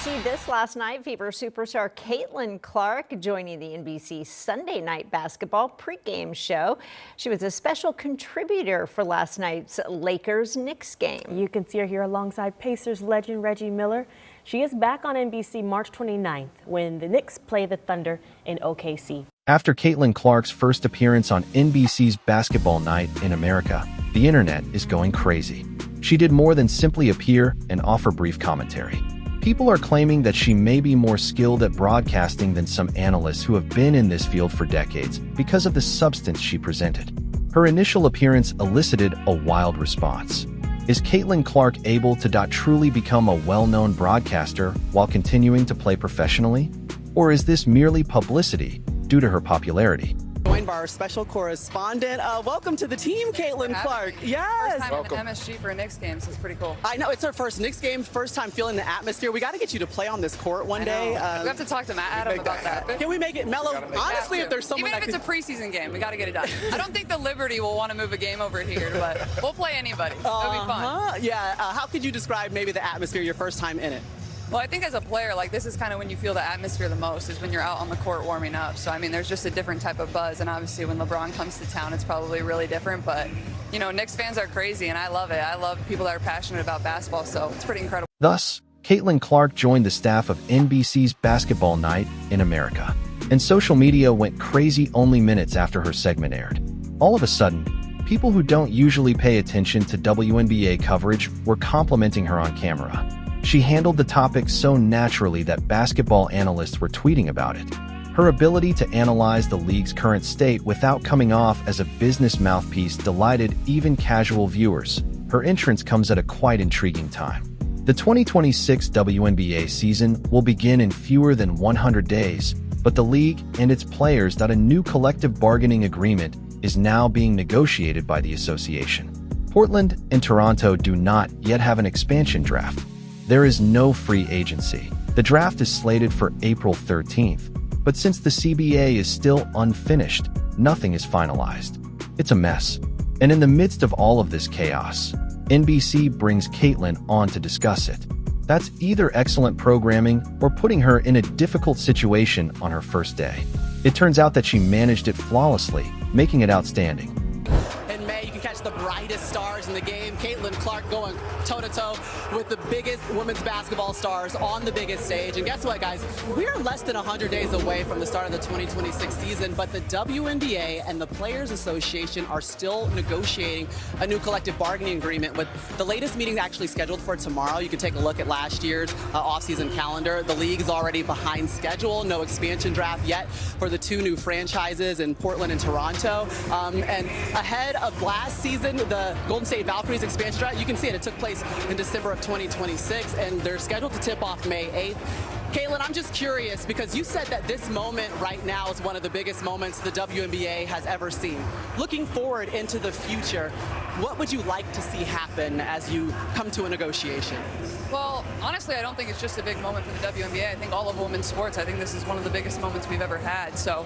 See this last night, Fever superstar Caitlyn Clark joining the NBC Sunday Night Basketball pregame show. She was a special contributor for last night's Lakers-Knicks game. You can see her here alongside Pacers legend Reggie Miller. She is back on NBC March 29th when the Knicks play the Thunder in OKC. After Caitlyn Clark's first appearance on NBC's Basketball Night in America, the internet is going crazy. She did more than simply appear and offer brief commentary. People are claiming that she may be more skilled at broadcasting than some analysts who have been in this field for decades because of the substance she presented. Her initial appearance elicited a wild response. Is Caitlyn Clark able to truly become a well-known broadcaster while continuing to play professionally? Or is this merely publicity due to her popularity? Joined by our special correspondent. Welcome to the team, Caitlyn Clark. Yes. First time Welcome. in MSG for a Knicks game, so it's pretty cool. I know, it's our first Knicks game, first time feeling the atmosphere. We got to get you to play on this court one day. We have to talk to Adam about that. Can we make it mellow? Honestly, if there's someone Even if it's a preseason game, we got to get it done. I don't think the Liberty will want to move a game over here, but we'll play anybody. It'll be fun. Yeah. How could you describe maybe the atmosphere your first time in it? Well, I think as a player, like, this is kind of when you feel the atmosphere the most, is when you're out on the court warming up. So, I mean, there's just a different type of buzz. And obviously when LeBron comes to town, it's probably really different. But, you know, Knicks fans are crazy, and I love it. I love people that are passionate about basketball, so it's pretty incredible. Thus, Caitlyn Clark joined the staff of NBC's Basketball Night in America. And social media went crazy only minutes after her segment aired. All of a sudden, people who don't usually pay attention to WNBA coverage were complimenting her on camera. She handled the topic so naturally that basketball analysts were tweeting about it. Her ability to analyze the league's current state without coming off as a business mouthpiece delighted even casual viewers. Her entrance comes at a quite intriguing time. The 2026 WNBA season will begin in fewer than 100 days, but the league and its players that a new collective bargaining agreement is now being negotiated by the association. Portland and Toronto do not yet have an expansion draft. There is no free agency. The draft is slated for April 13th, but since the CBA is still unfinished, nothing is finalized. It's a mess. And in the midst of all of this chaos, NBC brings Caitlyn on to discuss it. That's either excellent programming or putting her in a difficult situation on her first day. It turns out that she managed it flawlessly, making it outstanding. In May, you can catch the brightest stars in the game. Caitlyn Clark going toe-to-toe with the biggest women's basketball stars on the biggest stage. And guess what, guys? We are less than 100 days away from the start of the 2026 season, but the WNBA and the Players Association are still negotiating a new collective bargaining agreement, with the latest meeting actually scheduled for tomorrow. You can take a look at last year's offseason calendar. The league is already behind schedule. No expansion draft yet for the two new franchises in Portland and Toronto. And ahead of last season, the Golden State Valkyries expansion draft, you can see it. It took place in December of 2026, and they're scheduled to tip off May 8th. Caitlyn, I'm just curious, because you said that this moment right now is one of the biggest moments the WNBA has ever seen. Looking forward into the future, what would you like to see happen as you come to a negotiation? Well, honestly, I don't think it's just a big moment for the WNBA. I think all of women's sports, I think this is one of the biggest moments we've ever had. So,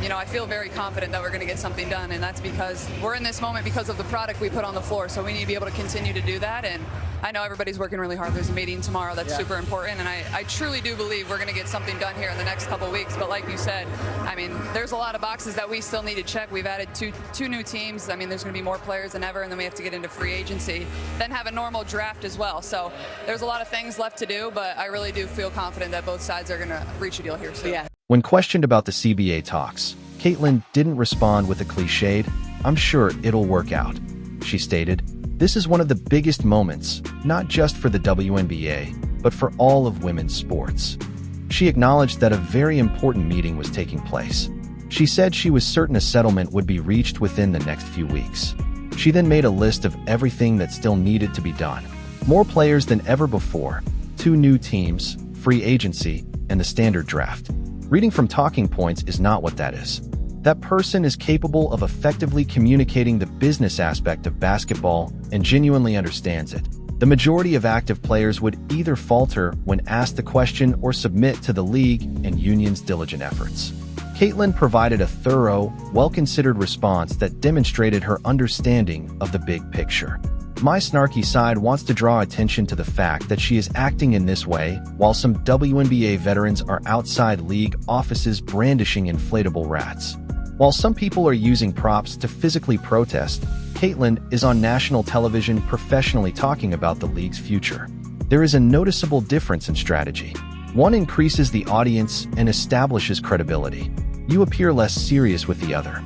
you know, I feel very confident that we're going to get something done, and that's because we're in this moment because of the product we put on the floor. So we need to be able to continue to do that, and I know everybody's working really hard. There's a meeting tomorrow that's super important, and I truly do believe we're going to get something done here in the next couple weeks. But like you said, I mean, there's a lot of boxes that we still need to check. We've added two new teams. I mean, there's going to be more players than ever, and then we have to get into free agency, then have a normal draft as well. So there's a lot of things left to do, but I really do feel confident that both sides are going to reach a deal here soon. Yeah. When questioned about the CBA talks, Caitlyn didn't respond with a cliched, "I'm sure it'll work out." She stated, "This is one of the biggest moments, not just for the WNBA, but for all of women's sports." She acknowledged that a very important meeting was taking place. She said she was certain a settlement would be reached within the next few weeks. She then made a list of everything that still needed to be done. More players than ever before, 2 new teams, free agency, and the standard draft. Reading from talking points is not what that is. That person is capable of effectively communicating the business aspect of basketball and genuinely understands it. The majority of active players would either falter when asked the question or submit to the league and union's diligent efforts. Caitlyn provided a thorough, well-considered response that demonstrated her understanding of the big picture. My snarky side wants to draw attention to the fact that she is acting in this way while some WNBA veterans are outside league offices brandishing inflatable rats. While some people are using props to physically protest, Caitlyn is on national television professionally talking about the league's future. There is a noticeable difference in strategy. One increases the audience and establishes credibility. You appear less serious with the other.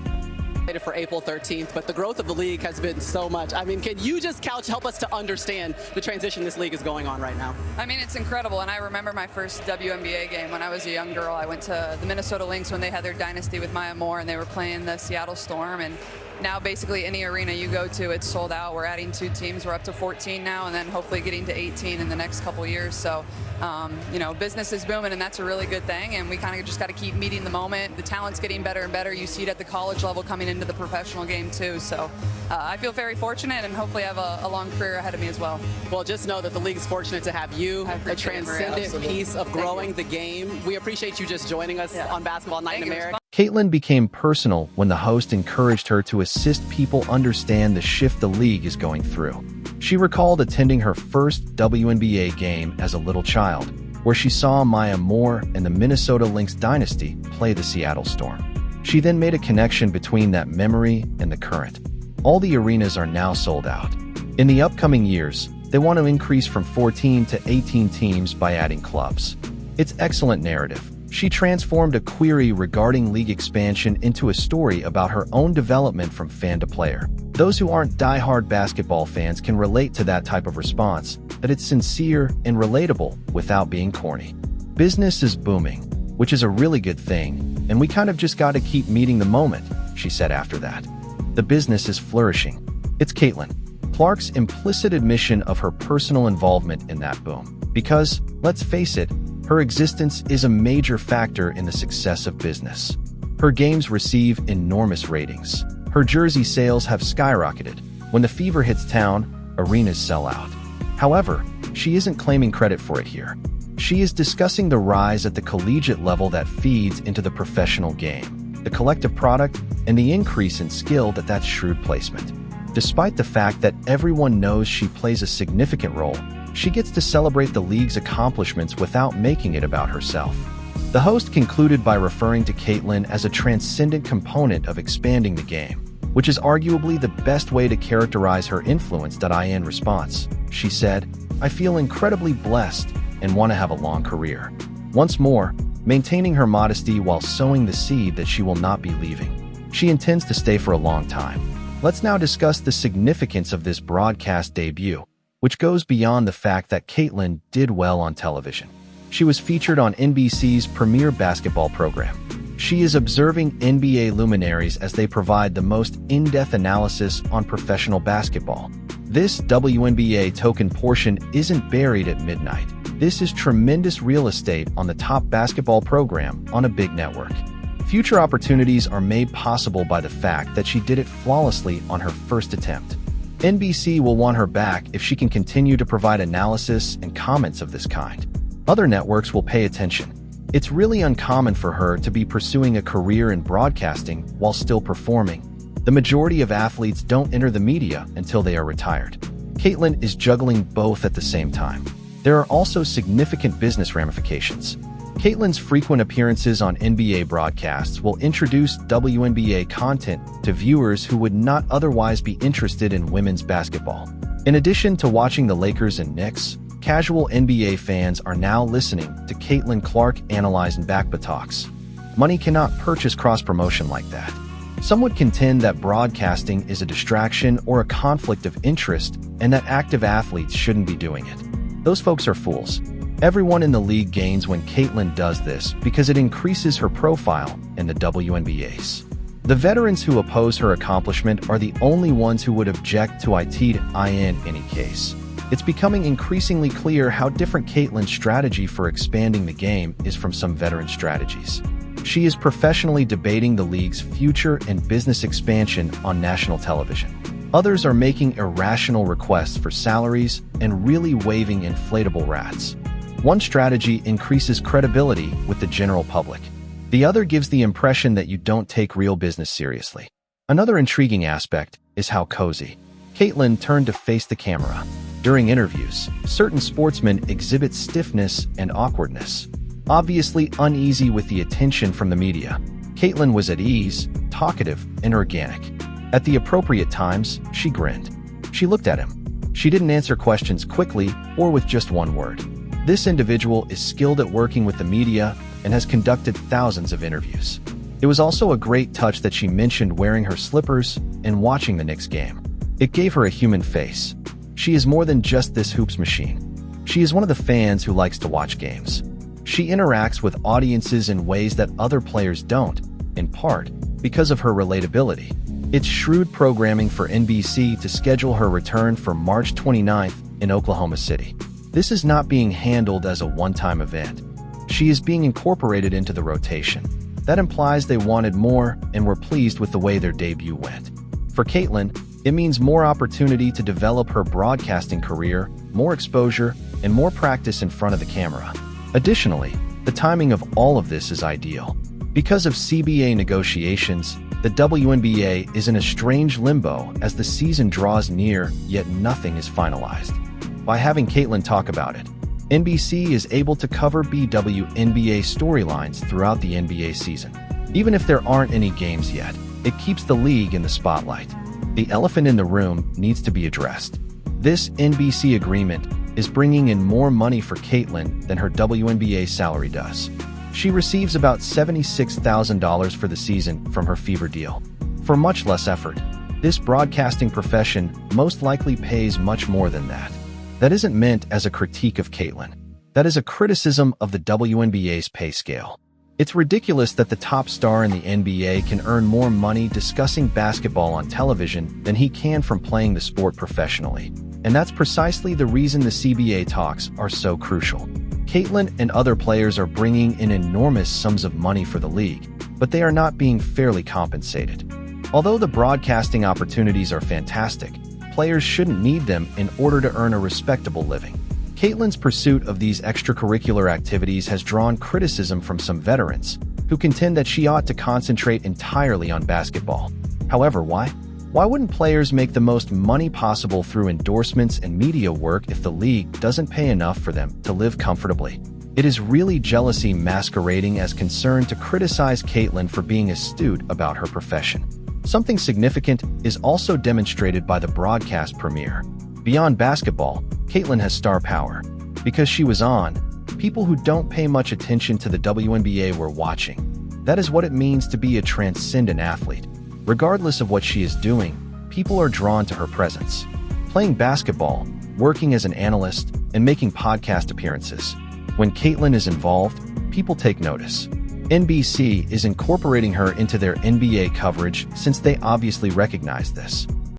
For April 13th, but the growth of the league has been so much. I mean, can you just help us to understand the transition this league is going on right now? I mean, it's incredible, and I remember my first WNBA game when I was a young girl. I went to the Minnesota Lynx when they had their dynasty with Maya Moore, and they were playing the Seattle Storm, and now basically any arena you go to, it's sold out. We're adding 2 teams. We're up to 14 now, and then hopefully getting to 18 in the next couple years. So, you know, business is booming, and that's a really good thing, and we kind of just got to keep meeting the moment. The talent's getting better and better. You see it at the college level coming into the professional game too. So I feel very fortunate, and hopefully I have a long career ahead of me as well. Well, just know that the league is fortunate to have you, a transcendent piece of growing the game. We appreciate you just joining us on Basketball Night in America. Caitlyn became personal when the host encouraged her to assist people understand the shift the league is going through. She recalled attending her first WNBA game as a little child, where she saw Maya Moore and the Minnesota Lynx dynasty play the Seattle Storm. She then made a connection between that memory and the current. All the arenas are now sold out. In the upcoming years, they want to increase from 14 to 18 teams by adding clubs. It's excellent narrative. She transformed a query regarding league expansion into a story about her own development from fan to player. Those who aren't die-hard basketball fans can relate to that type of response, that it's sincere and relatable without being corny. Business is booming, which is a really good thing, and we kind of just got to keep meeting the moment, she said after that. The business is flourishing. It's Caitlyn Clark's implicit admission of her personal involvement in that boom. Because, let's face it, her existence is a major factor in the success of business. Her games receive enormous ratings. Her jersey sales have skyrocketed. When the fever hits town, arenas sell out. However, she isn't claiming credit for it here. She is discussing the rise at the collegiate level that feeds into the professional game, the collective product, and the increase in skill that's shrewd placement. Despite the fact that everyone knows she plays a significant role, she gets to celebrate the league's accomplishments without making it about herself. The host concluded by referring to Caitlyn as a transcendent component of expanding the game, which is arguably the best way to characterize her influence. In response, she said, "I feel incredibly blessed and want to have a long career." Once more, maintaining her modesty while sowing the seed that she will not be leaving. She intends to stay for a long time. Let's now discuss the significance of this broadcast debut, which goes beyond the fact that Caitlyn did well on television. She was featured on NBC's premier basketball program. She is observing NBA luminaries as they provide the most in-depth analysis on professional basketball. This WNBA token portion isn't buried at midnight. This is tremendous real estate on the top basketball program on a big network. Future opportunities are made possible by the fact that she did it flawlessly on her first attempt. NBC will want her back if she can continue to provide analysis and comments of this kind. Other networks will pay attention. It's really uncommon for her to be pursuing a career in broadcasting while still performing. The majority of athletes don't enter the media until they are retired. Caitlyn is juggling both at the same time. There are also significant business ramifications. Caitlyn's frequent appearances on NBA broadcasts will introduce WNBA content to viewers who would not otherwise be interested in women's basketball. In addition to watching the Lakers and Knicks, casual NBA fans are now listening to Caitlyn Clark analyze and backpack talks. Money cannot purchase cross-promotion like that. Some would contend that broadcasting is a distraction or a conflict of interest and that active athletes shouldn't be doing it. Those folks are fools. Everyone in the league gains when Caitlyn does this because it increases her profile in the WNBA's. The veterans who oppose her accomplishment are the only ones who would object to it in any case. It's becoming increasingly clear how different Caitlyn's strategy for expanding the game is from some veteran strategies. She is professionally debating the league's future and business expansion on national television. Others are making irrational requests for salaries and really waving inflatable rats. One strategy increases credibility with the general public. The other gives the impression that you don't take real business seriously. Another intriguing aspect is how cozy Caitlyn turned to face the camera. During interviews, certain sportsmen exhibit stiffness and awkwardness, obviously uneasy with the attention from the media. Caitlyn was at ease, talkative, and organic. At the appropriate times, she grinned. She looked at him. She didn't answer questions quickly or with just one word. This individual is skilled at working with the media and has conducted thousands of interviews. It was also a great touch that she mentioned wearing her slippers and watching the Knicks game. It gave her a human face. She is more than just this hoops machine. She is one of the fans who likes to watch games. She interacts with audiences in ways that other players don't, in part because of her relatability. It's shrewd programming for NBC to schedule her return for March 29th in Oklahoma City. This is not being handled as a one-time event. She is being incorporated into the rotation. That implies they wanted more and were pleased with the way their debut went. For Caitlyn, it means more opportunity to develop her broadcasting career, more exposure, and more practice in front of the camera. Additionally, the timing of all of this is ideal. Because of CBA negotiations, the WNBA is in a strange limbo as the season draws near, yet nothing is finalized. By having Caitlyn talk about it, NBC is able to cover WNBA storylines throughout the NBA season. Even if there aren't any games yet, it keeps the league in the spotlight. The elephant in the room needs to be addressed. This NBC agreement is bringing in more money for Caitlyn than her WNBA salary does. She receives about $76,000 for the season from her Fever deal. For much less effort, this broadcasting profession most likely pays much more than that. That isn't meant as a critique of Caitlyn. That is a criticism of the WNBA's pay scale. It's ridiculous that the top star in the NBA can earn more money discussing basketball on television than he can from playing the sport professionally. And that's precisely the reason the CBA talks are so crucial. Caitlyn and other players are bringing in enormous sums of money for the league, but they are not being fairly compensated. Although the broadcasting opportunities are fantastic, players shouldn't need them in order to earn a respectable living. Caitlyn's pursuit of these extracurricular activities has drawn criticism from some veterans, who contend that she ought to concentrate entirely on basketball. However, why? Why wouldn't players make the most money possible through endorsements and media work if the league doesn't pay enough for them to live comfortably? It is really jealousy masquerading as concern to criticize Caitlyn for being astute about her profession. Something significant is also demonstrated by the broadcast premiere. Beyond basketball, Caitlyn has star power. Because she was on, people who don't pay much attention to the WNBA were watching. That is what it means to be a transcendent athlete. Regardless of what she is doing, people are drawn to her presence. Playing basketball, working as an analyst, and making podcast appearances. When Caitlyn is involved, people take notice. NBC is incorporating her into their NBA coverage since they obviously recognize this.